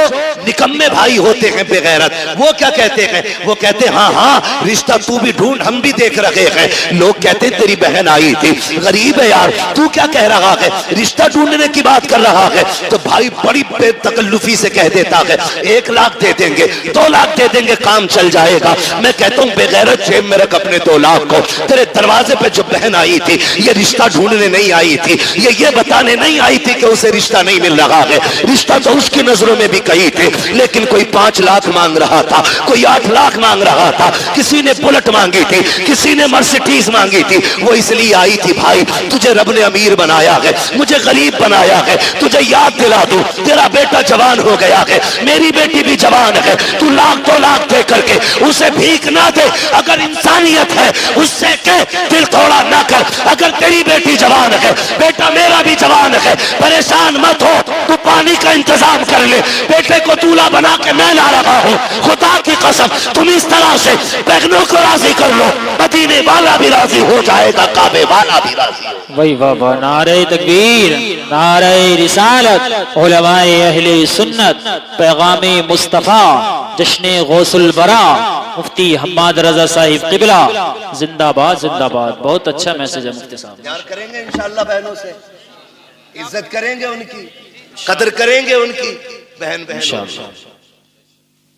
निकम्मे भाई होते हैं बेगैरत, वो क्या कहते हैं? वो कहते हैं हाँ हाँ रिश्ता तू भी ढूंढ, हम भी देख रहे हैं। लोग कहते हैं तेरी बहन आई थी, गरीब है यार, तू क्या कह रहा है, रिश्ता ढूंढने की बात कर रहा है? तो भाई बड़ी बेतकल्लुफी से कह देता है 1 लाख दे देंगे, 2 लाख दे देंगे, काम चल जाएगा। मैं कहता हूँ बेगैरत, जेब में रख अपने 2 लाख को। तेरे दरवाजे पे जो बहन आई थी, ये रिश्ता ढूंढने नहीं आई थी, ये बताने नहीं आई थी कि उसे रिश्ता नहीं मिल रहा है। रिश्ता तो उसकी नजरों में भी कई थे, लेकिन कोई 5 लाख मांग रहा था, कोई 8 लाख मांग रहा था, किसी ने बुलेट मांगी थी, किसी ने मर्सिडीज मांगी थी। वो इसलिए आई थी भाई, तुझे रब ने अमीर बनाया है, मुझे गरीब बनाया है, तुझे याद दिला दूं तेरा बेटा जवान हो गया है, मेरी बेटी भी जवान है। तू 1-2 लाख दे करके उसे भीख ना दे। अगर इंसानियत है उससे कह दिल थोड़ा ना कर। अगर तेरी बेटी जवान है, बेटा मेरा भी जवान है, परेशान मत हो, तू पानी का इंतजाम कर ले। बेटे को दूल्हा बना के मैं ला रहा हूँ, खुदा की कसम तुम इस तरह से बहनों को राजी कर लो, मदीने वाला भी राजी हो जाएगा, काबे वाला भी राजी हो। वही बाबा, नारे तकबीर, नारे रिसालत, उलमाए अहले सुन्नत, पैगामे मुस्तफा, जश्ने गौसुल बरा, मुफ्ती हम्माद रजा साहिब किबला, जिंदाबाद जिंदाबाद। बहुत अच्छा मैसेज है मुफ्ती साहब। प्यार करेंगे इंशाअल्लाह बहनों से, इज्जत करेंगे उनकी, कदर करेंगे उनकी। बहन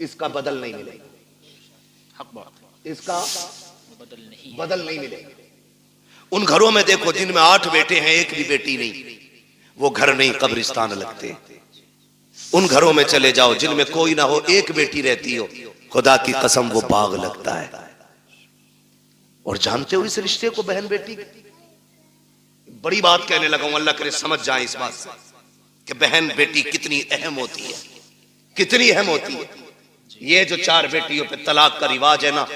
इसका बदल नहीं मिलेगा, इसका बदल नहीं मिलेगा। उन घरों में देखो जिनमें 8 बेटे हैं, एक भी बेटी नहीं, वो घर नहीं कब्रिस्तान लगते। उन घरों में चले जाओ जिनमें कोई ना हो, एक बेटी रहती हो, खुदा की कसम वो बाग लगता है। और जानते हो इस रिश्ते को, बहन बेटी, बड़ी बात कहने लगा हूं, अल्लाह करे समझ जाए इस बात से कि बहन बेटी कितनी अहम होती है, कितनी अहम होती है। ये जो 4 बेटियों पे तलाक का रिवाज है ना,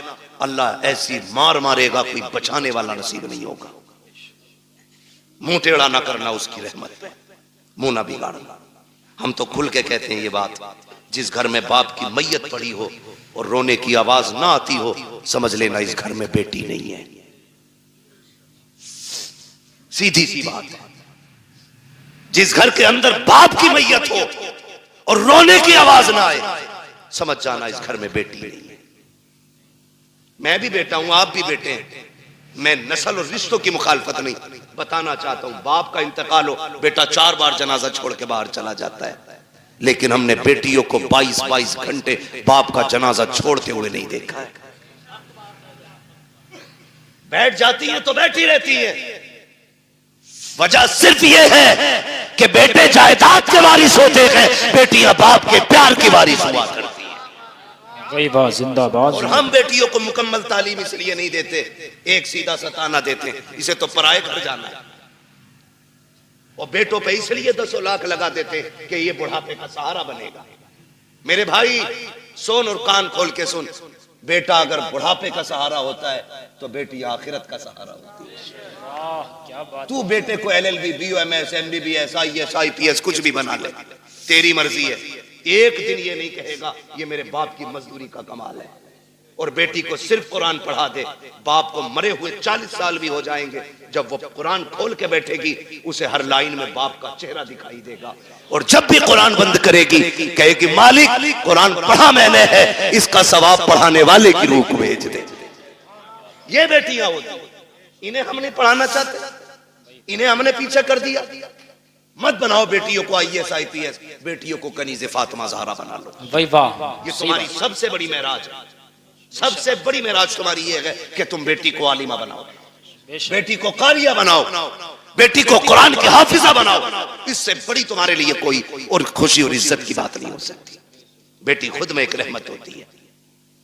अल्लाह ऐसी मार मारेगा, कोई बचाने वाला नसीब नहीं होगा। मुंह टेढ़ा ना करना उसकी रहमत पे, मुंह ना बिगाड़ना। हम तो खुल के कहते हैं ये बात, जिस घर में बाप की मैयत पड़ी हो और रोने की आवाज ना आती हो, समझ लेना इस घर में बेटी नहीं है। सीधी सी बात है। जिस घर के अंदर बाप की मैयत हो और रोने की आवाज ना आए, समझ जाना इस घर में बेटी नहीं है। मैं भी बेटा हूं, आप भी बेटे हैं। मैं नस्ल और रिश्तों की मुखालफत नहीं, बताना चाहता हूं बाप का इंतकाल हो, बेटा 4 बार जनाजा छोड़ के बाहर चला जाता है, लेकिन हमने बेटियों को 22-22 घंटे बाप का जनाजा छोड़ते हुए नहीं देखा है। बैठ जाती है तो बैठी रहती है। वजह सिर्फ यह है कि बेटे जायदाद के वारिस होते हैं, बेटियां बाप के प्यार की वारिस हुआ करती हैं। वही बात, जिंदाबाद। और हम बेटियों को मुकम्मल तालीम इसलिए नहीं देते, एक सीधा सा ताना देते हैं, इसे तो पराए घर जाना है। और बेटों पे इसलिए 10 लाख लगा देते कि ये बुढ़ापे का सहारा बनेगा। मेरे भाई सुन और कान खोल के सुन, बेटा अगर बुढ़ापे का सहारा होता है तो बेटी आखिरत का सहारा होती है। क्या बात। तू बेटे को LLB, BOMS, MBBS, IAS, IPS कुछ भी बना ले, तेरी मर्जी है। एक दिन ये नहीं कहेगा ये मेरे बाप की मजदूरी का कमाल है। और बेटी को सिर्फ कुरान पढ़ा दे, बाप को मरे हुए 40 साल भी हो जाएंगे, जब वो कुरान खोल के बैठेगी उसे हर लाइन में बाप का चेहरा दिखाई देगा। और जब भी कुरान बंद करेगी कहेगी मालिक कुरान पढ़ा मैंने है, इसका सवाब पढ़ाने वाले की रूह भेज दे। ये बेटियां होती, इन्हें हम नहीं पढ़ाना चाहते, इन्हें हमने पीछे कर दिया। मत बनाओ बेटियों को IAS, IPS, बेटियों को कनीज़े फातिमा ज़हरा बना लो। भाई वाह, ये तुम्हारी सबसे बड़ी मेराज है। सबसे बड़ी मेराज तुम्हारी ये है कि तुम बेटी को आलिमा बनाओ, बेटी को कारिया बनाओ, बेटी को कुरान की हाफिजा बनाओ। इससे बड़ी तुम्हारे लिए कोई और खुशी और इज्जत की बात नहीं हो सकती। बेटी खुद में एक रहमत होती है,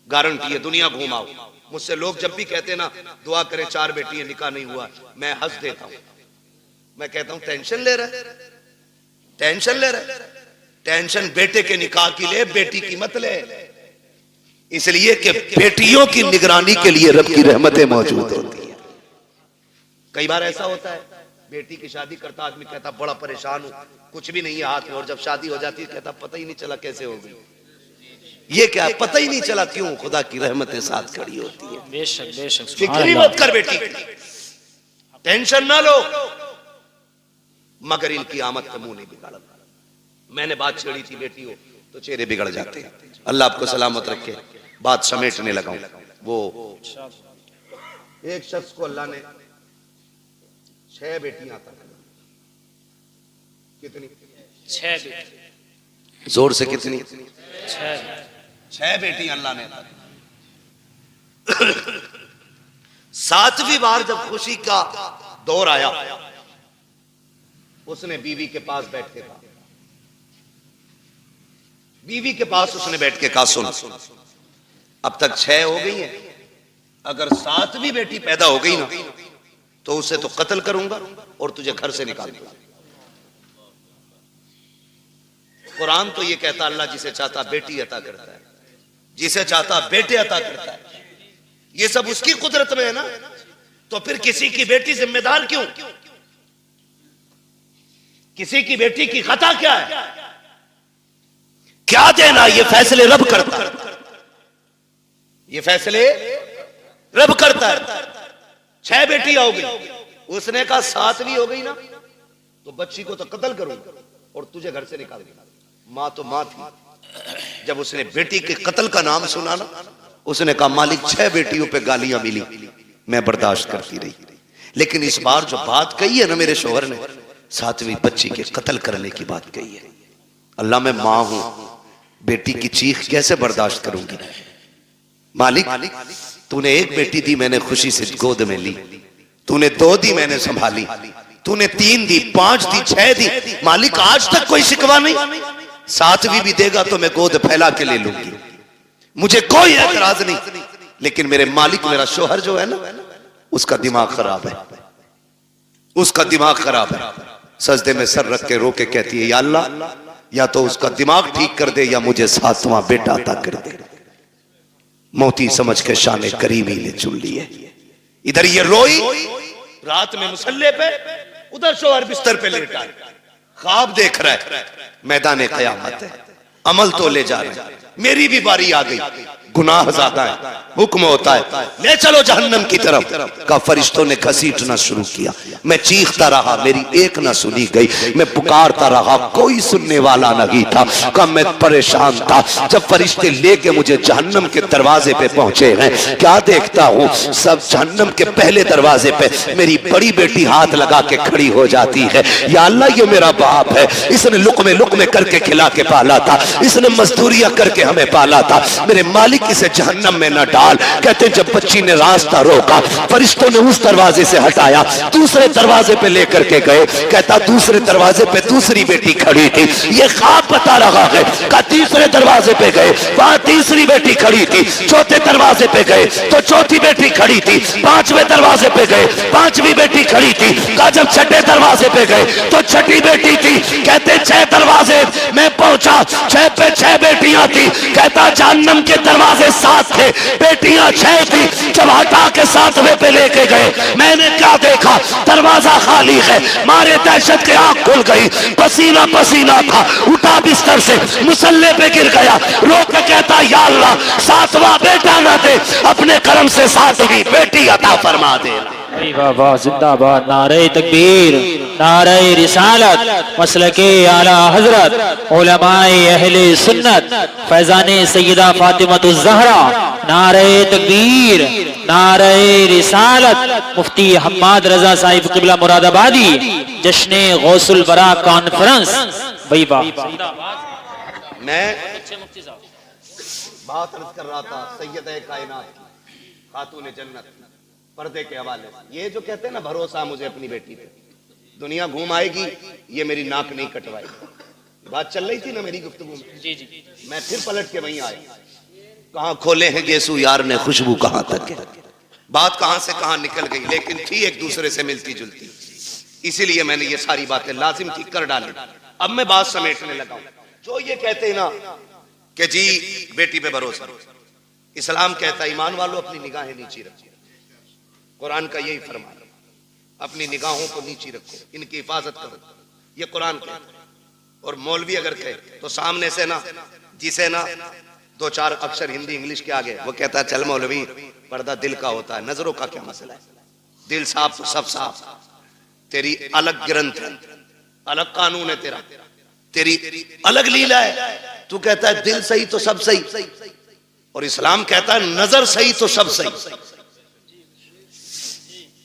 गारंटी है। दुनिया घुमाओ, मुझसे लोग जब भी कहते ना दुआ करें 4 बेटियां निकाह नहीं हुआ, मैं हंस देता हूं। मैं कहता हूं टेंशन ले रहा है, टेंशन ले रहा है। टेंशन बेटे के निकाह की ले, बेटी की मत ले। इसलिए कि बेटियों की निगरानी के लिए रब की रहमतें मौजूद होती हैं। कई बार ऐसा होता है बेटी की शादी करता आदमी कहता बड़ा परेशान हूं, कुछ भी नहीं है हाथ में, और जब शादी हो जाती है कहता पता ही नहीं चला कैसे हो गई। ये क्या पता ही नहीं चला, क्यों? खुदा की रहमतें साथ खड़ी होती है। बेशक बेशक। फिक्र मत कर बेटी, टेंशन ना लो, मगर इनकी आमद का मुंह नहीं बिगाड़ा। मैंने बात छेड़ी थी बेटी हो तो चेहरे बिगड़ जाते हैं। अल्लाह आपको सलामत रखे। बात समेटने लगा हूं। वो एक शख्स को अल्लाह ने 6 बेटियां अता की। कितनी? 6 बेटी। जोर से कितनी? 6 बेटियां अल्लाह ने अता की। 7वीं बार जब खुशी का दौर आया, उसने बीवी के पास बैठ के कहा, बीवी के पास उसने बैठ के कहा सुन, अब तक 6 हो गई हैं, अगर 7वीं बेटी पैदा हो गई ना तो उसे तो कत्ल करूंगा और तुझे घर से निकाल दूंगा। कुरान तो ये कहता अल्लाह जिसे चाहता बेटी अता करता है, जिसे चाहता बेटे अता करता है। ये सब उसकी कुदरत में है ना, तो फिर किसी की बेटी जिम्मेदार क्यों? किसी की बेटी की खता क्या है? क्या देना? ये फैसले रब करता है, ये फैसले रब करता है। 6 बेटियां हो गई, उसने कहा 7वीं हो गई ना तो बच्ची को तो कत्ल करूंगा और तुझे घर से निकाल दूंगा। मां तो मां थी, जब उसने बेटी के कत्ल का नाम सुना ना उसने कहा मालिक 6 बेटियों पे गालियां मिली, मैं बर्दाश्त करती रही, लेकिन इस बार जो बात कही है ना मेरे शोहर ने, 7वीं बच्ची के कत्ल करने की बात कही है। अल्लाह मैं मां हूं, बेटी की चीख कैसे बर्दाश्त करूंगी? मालिक तूने 1 बेटी दी, मैंने खुशी से गोद में ली, तूने 2 दी, मैंने संभाली, तूने 3 दी, 5 दी, 6 दी, मालिक आज तक कोई शिकवा नहीं। 7वीं भी देगा तो मैं गोद फैला के ले लूंगी, मुझे कोई एतराज नहीं। लेकिन मेरे मालिक, मेरा शोहर जो है ना, उसका दिमाग खराब है, उसका दिमाग खराब है। सजदे में सर रख के रो के कहती है या अल्लाह, या तो उसका दिमाग ठीक कर दे या मुझे 7वां बेटा अता कर दे। मोती समझ के शाने करीमी ने चुन लिए। इधर ये रोई रात में मुसल्ले पे, उधर शोहर बिस्तर पे लेटा है, ख्वाब देख रहा है, मैदान क़यामत है, अमल तो ले जा रहे हैं। मेरी भी बारी आ गई, गुनाह ज्यादा है, हुक्म होता है ले चलो जहन्नम की तरफ। का फरिश्तों ने घसीटना शुरू किया, मैं चीखता रहा, मेरी एक ना सुनी गई, मैं पुकारता रहा, कोई सुनने वाला नहीं था। का मैं परेशान था। जब फरिश्ते लेके मुझे जहन्नम के दरवाजे पे पहुंचे हैं, क्या देखता हूँ, सब जहन्नम के पहले दरवाजे पे मेरी बड़ी बेटी हाथ लगा के खड़ी हो जाती है। या अल्लाह, ये मेरा बाप है, इसने लुकमे लुकमे करके खिला के पाला था, इसने मजदूरियां करके हमें पाला था, मेरे मालिक इसे जहन्नम में न डाल। कहते जब बच्ची ने रास्ता रोका, फरिश्तों ने उस दरवाजे से हटाया, दूसरे दरवाजे पे लेकर के गए। कहता दूसरे दरवाजे पे दूसरी बेटी खड़ी थी, ये ख्वाब बता रहा है। का तीसरे दरवाजे पे गए, वहां तीसरी बेटी खड़ी थी। चौथे दरवाजे पे गए तो चौथी बेटी खड़ी थी। पांचवें दरवाजे पे गए, पांचवी बेटी खड़ी थी। का जब छठे दरवाजे पे गए तो छठी बेटी थी। कहते 6 दरवाजे मैं पहुंचा, 6 पे 6 बेटियां थी। कहता जहन्नम के दरवाजे 7 थे, बेटियां 6 थी। जब हटा के 7वें पे लेके गए, मैंने क्या देखा, दरवाजा खाली है। मारे दहशत के आंख खुल गई, पसीना पसीना था, उठा बिस्तर से, मुसल्ले पे गिर गया, रो के कहता या अल्लाह 7वां बेटा न दे, अपने करम से 7वीं बेटी अता फरमा दे। वाह जिंदाबाद, नारे तकबीर, नारे रिसालत, मसलके आला हजरत, उलमाए अहले सुन्नत, फैजाने सैयदा फातिमतुज़ ज़हरा, नारे तकबीर, नारे रिसालत, मुफ्ती हम्माद रजा साहिब क़िबला मुरादाबादी, जश्ने गौसुल बरा कॉन्फ्रेंस। भाई वाह, मैं बात अर्ज कर रहा था सैयद कायनात की, खातून जन्नत, पर्दे के हवाले से। ये जो कहते हैं ना भरोसा मुझे अपनी बेटी पे, दुनिया घूम आएगी, ये मेरी नाक नहीं कटवाएगी। बात चल रही थी ना मेरी गुफ्तगू में, जी जी, मैं फिर पलट के वहीं आया। कहाँ खोले हैं गेसू यार ने खुशबू कहाँ तक है, बात कहाँ से कहाँ निकल गई, लेकिन थी एक दूसरे से मिलती जुलती, इसीलिए मैंने ये सारी बातें लाजिम थी कर डाली। अब मैं बात समेटने लगा हूं। जो ये कहते हैं ना कि जी बेटी पे भरोसा, इस्लाम कहता है ईमान वालों अपनी निगाहें नीची रखो, कुरान का यही फरमान, अपनी निगाहों को नीची रखो, इनकी हिफाजत करो, ये कुरान कहता है। और मौलवी अगर कहे तो सामने से ना, जिसे ना 2-4 अक्षर हिंदी इंग्लिश के आगे, वो कहता है चल मौलवी पर्दा दिल का होता है, नजरों का क्या मसला है, दिल साफ तो सब साफ, तेरी अलग ग्रंथ है, अलग कानून है तेरा, तेरी अलग लीला है। तू कहता है दिल सही तो सब सही, और इस्लाम कहता है नजर सही तो सब सही।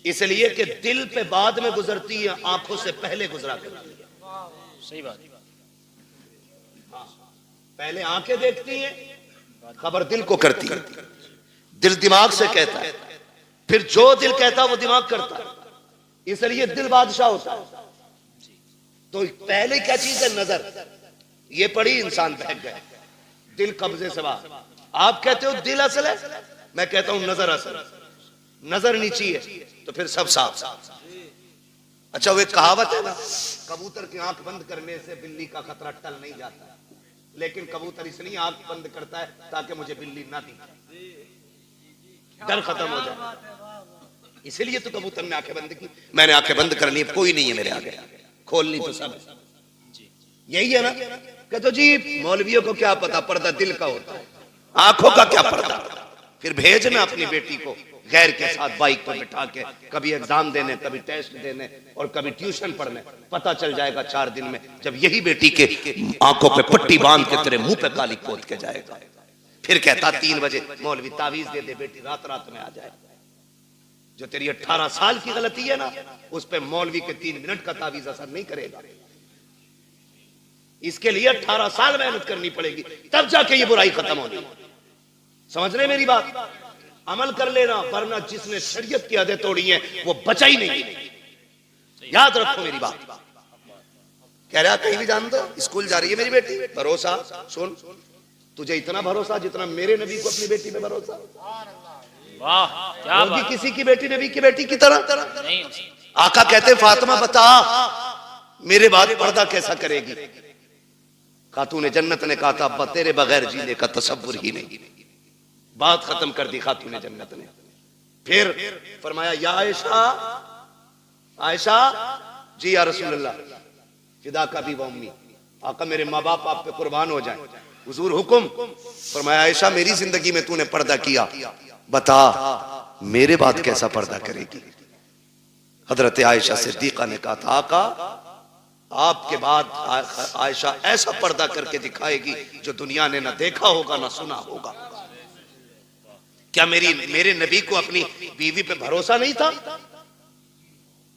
इसलिए कि दिल पे बाद में गुजरती है, आंखों से पहले गुजरा करती है। सही बात, पहले आंखें देखती हैं, खबर दिल को करती है, दिल दिमाग से कहता है, फिर जो दिल कहता है वो दिमाग करता है, इसलिए दिल बादशाह होता है। तो पहले क्या चीज है, नजर। ये पड़ी इंसान बहक गए, दिल कब्जे से बाहर। आप कहते हो दिल असल है, मैं कहता हूं नजर असल है। नजर नीची है तो फिर सब साफ। अच्छा वो एक कहावत है ना, कबूतर की आंख बंद करने से बिल्ली का खतरा टल नहीं जाता, लेकिन कबूतर इसलिए आंख बंद करता है ताकि मुझे बिल्ली ना दिखे, डर खत्म हो जाए। इसलिए तो कबूतर ने आंखें बंद की, मैंने आंखें बंद कर ली, कोई नहीं है मेरे आगे, खोलनी तो सब है। यही है ना, कहते जी मौलवियों को क्या पता पर्दा दिल का होता है, आंखों का क्या पर्दा। फिर भेजना अपनी बेटी को गैर के साथ बाइक पर बिठा के, कभी एग्जाम देने, कभी टेस्ट देने, और कभी ट्यूशन पढ़ने। पता चल जाएगा 4 दिन में, जब यही बेटी के आंखों पे पट्टी बांध के तेरे मुंह पे काली पोत के जाएगा। फिर कहता 3 बजे मौलवी तावीज दे दे, बेटी रात रात में आ जाए। जो तेरी 18 साल की गलती है ना, उस पे मौलवी के 3 मिनट का तावीज असर नहीं करेगा। इसके लिए 18 साल मेहनत करनी पड़ेगी, तब जाके ये बुराई खत्म होगी। समझ रहे मेरी बात, अमल कर लेना, वरना जिसने शरीयत की हदें तोड़ी हैं वो बचा ही नहीं। याद रखो मेरी बात। कह रहा कहीं भी जान दो, स्कूल जा रही है मेरी बेटी, भरोसा। सुन, तुझे इतना भरोसा जितना मेरे नबी को अपनी बेटी पे भरोसा। वाह क्या बात, किसी की बेटी नबी की बेटी की तरह नहीं। आका कहते फातिमा बता मेरे बाद पर्दा कैसा करेगी। खातून जन्नत ने कहा था अब्बा तेरे बगैर जीने का तसव्वुर ही नहीं। बात खत्म कर दी खातून जन्नत ने। फिर फरमाया या आयशा, आयशा जी या रसूलल्लाह फिदा का भी व उम्मी, आका मेरे माँ बाप आप पे कुर्बान हो जाए। हुजूर हुक्म फरमाया, आयशा मेरी जिंदगी में तूने पर्दा किया, बता मेरे बाद कैसा पर्दा करेगी। हजरत आयशा सिद्दीका ने कहा था, आका आपके बाद आयशा ऐसा पर्दा करके दिखाएगी जो दुनिया ने ना देखा होगा ना सुना होगा। क्या मेरे नबी को अपनी बीवी पे भरोसा नहीं था?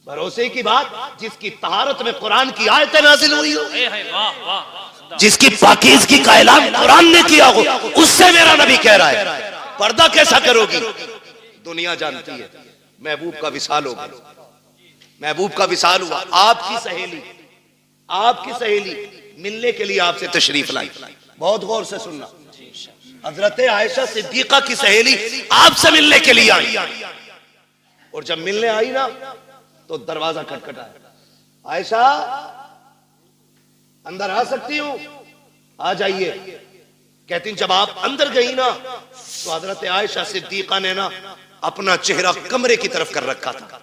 भरोसे की बात, जिसकी तहारत में कुरान की आयतें नाजिल हुई हो, जिसकी पाकीज़गी का ऐलान कुरान ने किया हो, उससे मेरा नबी कह रहा है पर्दा कैसा करोगी। दुनिया जानती है महबूब का विसाल हो गया, महबूब का विसाल हुआ। आपकी सहेली मिलने के लिए आपसे तशरीफ लाई। बहुत गौर से सुनना, हजरत आयशा सिद्दीका की सहेली आपसे मिलने के लिए आई, और जब मिलने आई ना तो दरवाजा खटखटाया, आयशा अंदर आ सकती हूं? आ जाइए। कहती जब आप अंदर गई ना तो हजरत आयशा सिद्दीका ने ना अपना चेहरा कमरे की तरफ कर रखा था।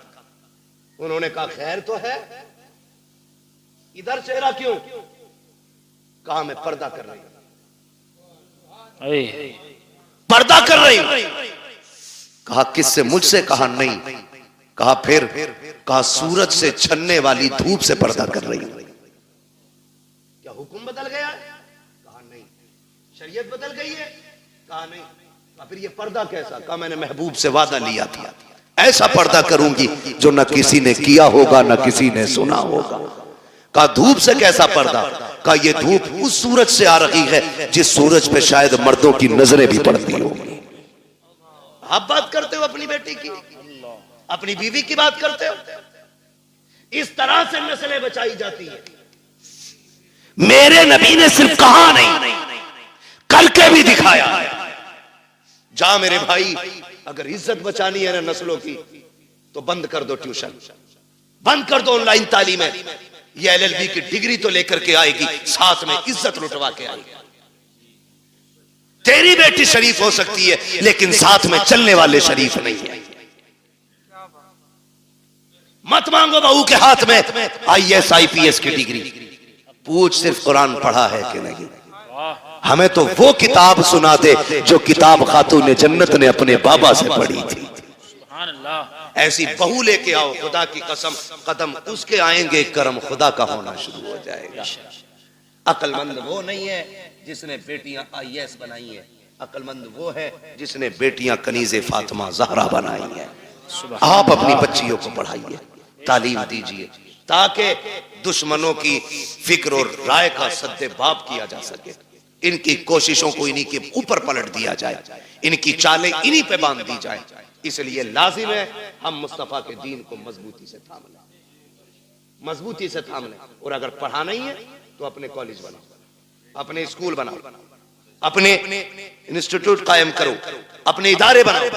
उन्होंने कहा खैर तो है, इधर चेहरा क्यों? कहा मैं पर्दा कर रही हूं, पर्दा कर रही हूं। कहा किससे? मुझसे। कहा नहीं। कहा फिर? कहा सूरज से छनने वाली धूप से पर्दा कर रही हूं। क्या हुक्म बदल गया? कहा नहीं। शरीयत बदल गई है? कहा नहीं। कहा फिर ये पर्दा कैसा? कहा मैंने महबूब से वादा लिया था, ऐसा पर्दा करूंगी जो न किसी ने किया होगा न किसी ने सुना होगा। कहा धूप से कैसा पर्दा? कहा ये धूप उस सूरज से आ रही है जिस सूरज पे शायद मर्दों की नजरें भी पड़ती होंगी। आप बात करते हो अपनी बेटी की, अपनी बीवी की बात करते हो। इस तरह से नस्लें बचाई जाती है। मेरे नबी ने सिर्फ कहा नहीं, करके भी दिखाया। जा मेरे भाई, अगर इज्जत बचानी है ना नस्लों की तो बंद कर दो ट्यूशन, बंद कर दो ऑनलाइन तालीमें। ये LLB की डिग्री तो लेकर के आएगी, साथ में इज्जत लुटवा के आएगी। तेरी बेटी शरीफ हो सकती है लेकिन साथ में चलने वाले शरीफ नहीं है। मत मांगो बहू के हाथ में IAS IPS की डिग्री, पूछ सिर्फ कुरान पढ़ा है कि नहीं। हमें तो वो किताब सुना दे जो किताब खातून जन्नत ने अपने बाबा से पढ़ी थी। ऐसी बहू लेके आओ, खुदा की कसम कदम उसके आएंगे, करम खुदा का होना शुरू हो जाएगा। अक्लमंद वो नहीं है जिसने बेटियां IAS बनाई है, अक्लमंद वो है जिसने बेटियां कनीज़े फातिमा ज़हरा बनाई है। आप अपनी बच्चियों को पढ़ाइए, तालीम दीजिए, ताकि दुश्मनों की फिक्र और राय का सद्देबाब किया जा सके। इनकी कोशिशों को इन्हीं के ऊपर पलट दिया जाए, इनकी चालें इन्हीं पे बांध दी जाए। इसलिए लाजिम है हम मुस्तफा के दीन को मजबूती से थाम लें, मजबूती से थाम लें। और अगर पढ़ा नहीं है तो अपने कॉलेज बनाओ, अपने स्कूल बनाओ, अपने इंस्टीट्यूट कायम करो, अपने इदारे बनाओ,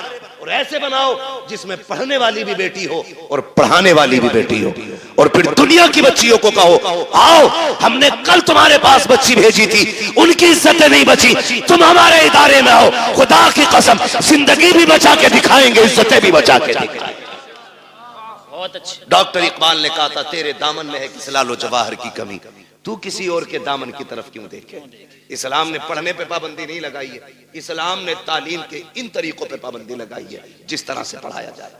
और ऐसे बनाओ जिसमें पढ़ने वाली भी बेटी हो और पढ़ाने वाली भी बेटी हो। और फिर दुनिया की बच्चियों को कहो, आओ हमने कल तुम्हारे पास बच्ची भेजी थी, उनकी इज्जतें नहीं बची, तुम हमारे इदारे में आओ, खुदा की कसम जिंदगी भी बचा के दिखाएंगे, इज्जतें भी बचा के दिखाएंगे। डॉक्टर इकबाल ने कहा था तेरे दामन में है किस लालो जवाहर की कमी, तू किसी और के दामन की तरफ क्यों देखे। इस्लाम ने पढ़ने पे पाबंदी नहीं लगाई है, इस्लाम ने तालीम के इन तरीकों पे पाबंदी लगाई है जिस तरह से पढ़ाया जाए।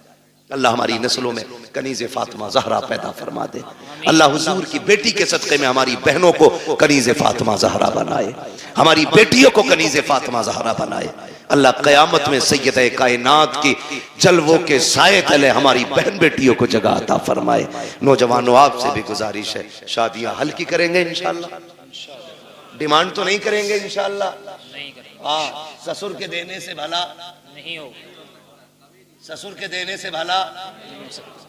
अल्लाह हमारी नस्लों में कनीज़े फातिमा ज़हरा पैदा फरमा दे। अल्लाह हुजूर की बेटी के सदक़े में हमारी बहनों को कनीज़े फातिमा ज़हरा बनाए, हमारी बेटियों को कनीज़े फातिमा ज़हरा बनाए। अल्लाह क़यामत में सैयदे कायनात की जलवों के साए तले हमारी बहन बेटियों को जगह अता फरमाए। नौजवानों आपसे भी गुजारिश है, शादियां हल्की करेंगे इंशाअल्लाह, डिमांड तो नहीं करेंगे इंशाअल्लाह। हाँ, ससुर के देने से भला नहीं हो, ससुर के देने से भला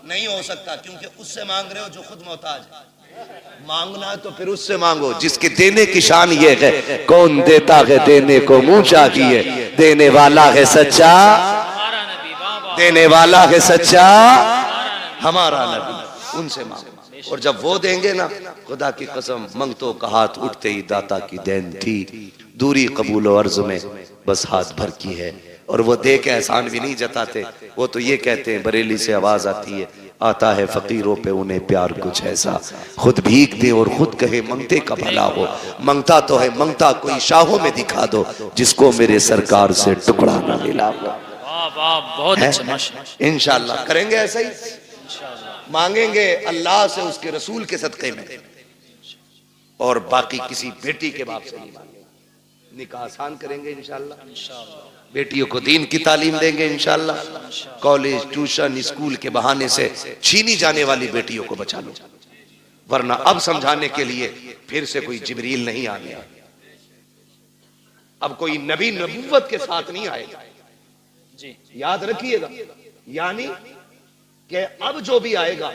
नहीं हो सकता, क्योंकि उससे मांग रहे हो जो खुद मोहताज है। मांगना तो फिर उससे मांगो जिसके देने की शान ये है, कौन देता है देने को मुंह चाहिए, देने वाला है सच्चा, देने वाला है सच्चा हमारा नबी, उनसे मांगो। और जब वो देंगे ना, खुदा की कसम मंगतों का हाथ उठते ही दाता की देन थी, दूरी कबूल और अर्ज में बस हाथ भर की है। और वो दे के एहसान भी नहीं जताते, वो तो ये कहते हैं, बरेली से आवाज आती है, आता है फकीरों पे उन्हें प्यार कुछ ऐसा, खुद भीख दे और खुद कहे मंगते का भला हो। मंगता तो है मंगता कोई शाहों में दिखा दो, जिसको मेरे सरकार से टुकड़ा ना मिला हो। वाह वाह, बहुत अच्छा माशाअल्लाह। इंशाअल्लाह करेंगे ऐसा ही, मांगेंगे अल्लाह से उसके रसूल के सदक़े में, और बाकी किसी बेटी के बाप से नहीं मांगेंगे। निकाह आसान करेंगे इंशाअल्लाह, बेटियों को दीन की तालीम देंगे इंशाअल्लाह। कॉलेज ट्यूशन स्कूल के बहाने से छीनी जाने वाली बेटियों को बचा लो, वरना अब समझाने के लिए फिर से कोई जिब्रील नहीं आने, अब कोई नबी नबूवत के साथ नहीं आएगा जी, याद रखिएगा। यानी कि अब जो भी आएगा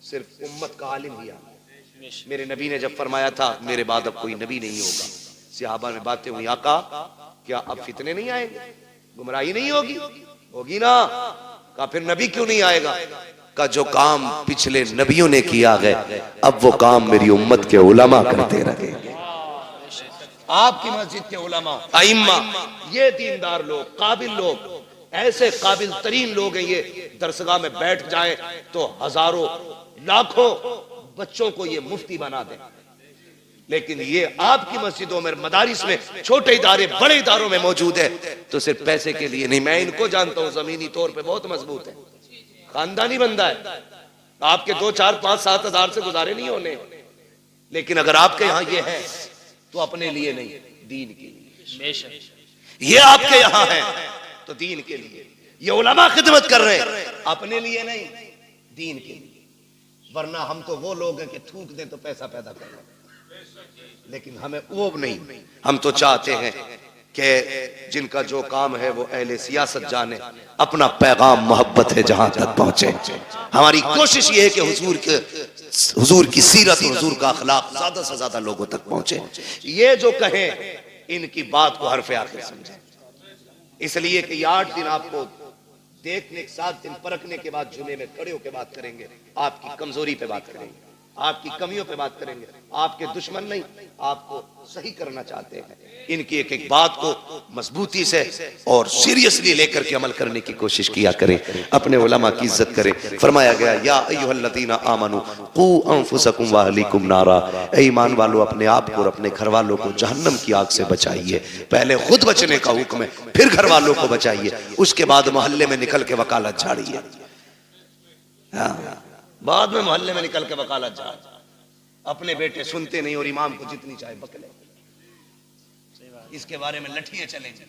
सिर्फ उम्मत का आलिम ही आएगा। मेरे नबी ने जब फरमाया था मेरे बाद अब कोई नबी नहीं होगा, सहाबा में बातें हुई, आका क्या अब फितने नहीं आएंगे, गुमराही नहीं होगी? होगी ना। कहा फिर नबी क्यों नहीं आएगा? का जो काम पिछले नबियों ने किया है अब वो काम मेरी उम्मत के उलमा करते रहेंगे। आपकी मस्जिद के उलमा आइम्मा, ये दीनदार लोग, काबिल लोग, ऐसे काबिल तरीन लोग हैं, ये दरसगाह में बैठ जाए तो हजारों लाखों बच्चों को ये मुफ्ती बना दें। लेकिन ये आपकी मस्जिदों में, मदारिस में, छोटे इदारे बड़े इदारों में मौजूद है तो सिर्फ पैसे के लिए नहीं। मैं इनको जानता हूं, जमीनी तौर पे बहुत मजबूत है, खानदानी बंदा है, आपके 2, 4, 5, 7 हजार से गुजारे नहीं होने। लेकिन अगर आपके यहाँ ये है तो अपने लिए नहीं, दीन के लिए। ये आपके यहाँ है तो दीन के लिए, ये उलमा खिदमत कर रहे हैं, अपने लिए नहीं, दीन के लिए। वरना हम तो वो लोग हैं कि थूक दें तो पैसा पैदा कर रहे हैं, लेकिन हमें वो नहीं। हम तो चाहते हैं कि जिनका जो काम है वो अहले सियासत जाने, अपना पैगाम मोहब्बत है जहां तक पहुंचे। हमारी कोशिश ये है कि हुजूर की सीरत, हुजूर का अखलाक ज्यादा से ज्यादा लोगों तक पहुंचे। ये जो कहें इनकी बात को हरफ आखिर समझे, इसलिए कि 8 दिन आपको देखने, 7 दिन परखने के बाद जुमे में खड़े होकर बात करेंगे, आपकी कमजोरी पे बात करेंगे, आपकी कमियों पे बात करेंगे। आपके दुश्मन नहीं, आपको सही करना चाहते हैं। इनकी एक एक बात को मजबूती से और सीरियसली लेकर के अमल करने की कोशिश किया करें, अपने उलमा की इज्जत करें। फरमाया गया या अय्युहल्लज़ीना आमनू कू अनफुसकुम व अहलीकुम नारा, ऐ ईमान वालों अपने आप को और अपने घर वालों को जहन्नम की आग से बचाइए। पहले खुद बचने का हुक्म है, फिर घर वालों को बचाइए, उसके बाद मोहल्ले में निकल के वकालत झाड़िए। बाद में मोहल्ले में निकल के वकालत झाड़, अपने बेटे सुनते नहीं और इमाम को जितनी चाहे बकले, इसके बारे में लठियां चलेंगे।